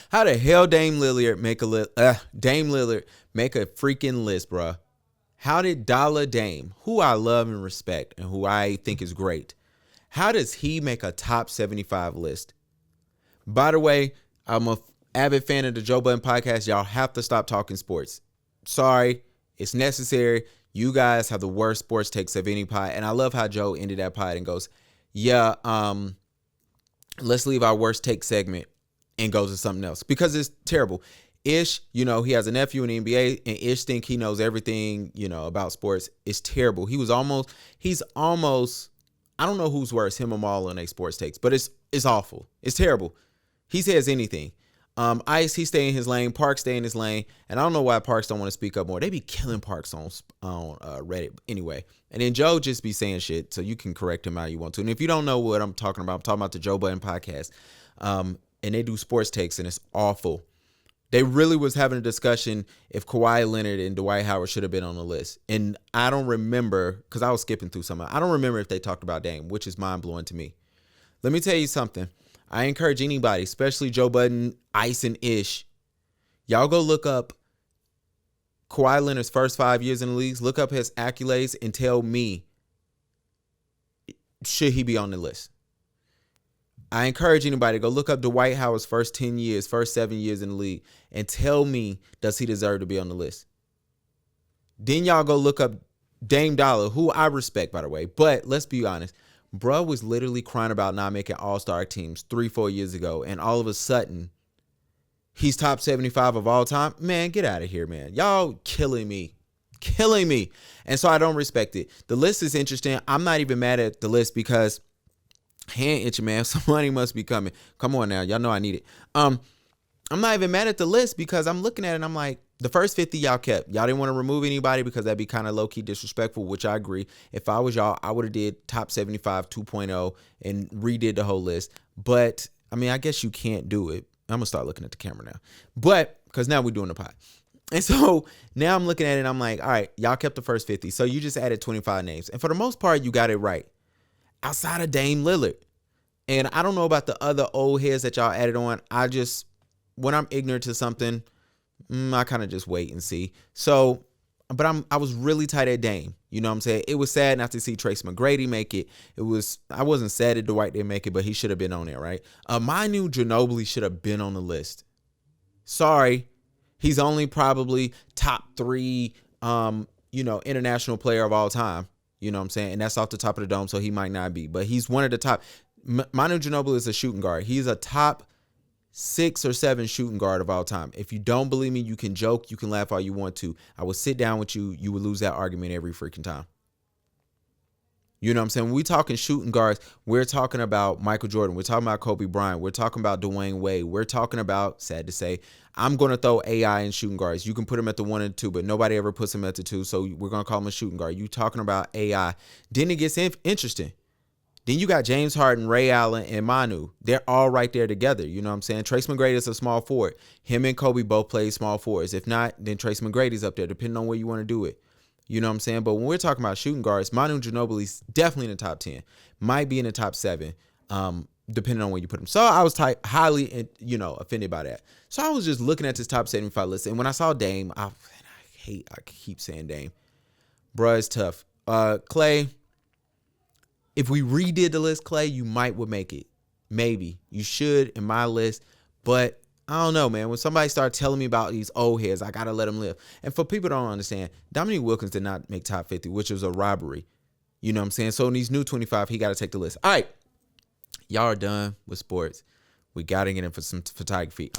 How the hell Dame Lillard make a freaking list, bruh? How did Dollar Dame, who I love and respect and who I think is great, how does he make a top 75 list? By the way, I'm a avid fan of the Joe Budden Podcast. Y'all have to stop talking sports. Sorry, it's necessary. You guys have the worst sports takes of any pod. And I love how Joe ended that pod and goes, yeah, let's leave our worst take segment and go to something else because it's terrible. Ish, he has a nephew in the NBA, and Ish think he knows everything, about sports. It's terrible. He's almost, I don't know who's worse, him or Maul on their sports takes, but it's awful. It's terrible. He says anything. Ice, he stay in his lane. Parks stay in his lane. And I don't know why Parks don't want to speak up more. They be killing Parks on Reddit anyway. And then Joe just be saying shit, so you can correct him how you want to. And if you don't know what I'm talking about the Joe Budden Podcast. And they do sports takes, and it's awful. They really was having a discussion if Kawhi Leonard and Dwight Howard should have been on the list. And I don't remember, because I was skipping through some. I don't remember if they talked about Dame, which is mind-blowing to me. Let me tell you something. I encourage anybody, especially Joe Budden, Ice, and Ish. Y'all go look up Kawhi Leonard's first 5 years in the leagues. Look up his accolades and tell me, should he be on the list? I encourage anybody to go look up Dwight Howard's first 7 years in the league, and tell me, does he deserve to be on the list? Then y'all go look up Dame Dollar, who I respect, by the way. But let's be honest. Bruh was literally crying about not making all-star teams 3-4 years ago, and all of a sudden, he's top 75 of all time. Man, get out of here, man. Y'all killing me. And so I don't respect it. The list is interesting. I'm not even mad at the list because hand itching, man. Some money must be coming. Come on now. Y'all know I need it. I'm not even mad at the list because I'm looking at it and I'm like, the first 50 y'all kept. Y'all didn't want to remove anybody because that'd be kind of low-key disrespectful, which I agree. If I was y'all, I would have did top 75 2.0 and redid the whole list. But, I guess you can't do it. I'm going to start looking at the camera now. But, because now we're doing the pod. And so, now I'm looking at it and I'm like, all right, y'all kept the first 50. So, you just added 25 names. And for the most part, you got it right. Outside of Dame Lillard. And I don't know about the other old heads that y'all added on. When I'm ignorant to something, I kind of just wait and see. So, but I was really tight at Dame. You know what I'm saying? It was sad not to see Trace McGrady make it. I wasn't sad that Dwight didn't make it, but he should have been on there, right? Manu Ginobili should have been on the list. Sorry. He's only probably top 3, international player of all time. You know what I'm saying? And that's off the top of the dome, so he might not be. But he's one of the top. Manu Ginobili is a shooting guard. He's a top 6 or 7 shooting guard of all time. If you don't believe me, you can joke, you can laugh all you want to. I will sit down with you. You would lose that argument every freaking time. You know what I'm saying? When we talking shooting guards, we're talking about Michael Jordan. We're talking about Kobe Bryant. We're talking about Dwayne Wade. We're talking about, sad to say, I'm going to throw AI in shooting guards. You can put him at the 1 and 2, but nobody ever puts him at the 2, so we're going to call him a shooting guard. You talking about AI. Then it gets interesting. Then you got James Harden, Ray Allen, and Manu. They're all right there together. You know what I'm saying? Trace McGrady is a small forward. Him and Kobe both play small forwards. If not, then Trace McGrady's up there, depending on where you want to do it. You know what I'm saying? But when we're talking about shooting guards, Manu Ginobili's definitely in the top 10. Might be in the top 7, depending on where you put him. So I was highly, offended by that. So I was just looking at this top 75 list. And when I saw Dame, I keep saying Dame. Bruh, it's tough. Clay. If we redid the list, Clay, you would make it. Maybe. You should in my list. But I don't know, man. When somebody starts telling me about these old heads, I got to let them live. And for people who don't understand, Dominique Wilkins did not make top 50, which was a robbery. You know what I'm saying? So in these new 25, he got to take the list. All right. Y'all are done with sports. We got to get in for some photography.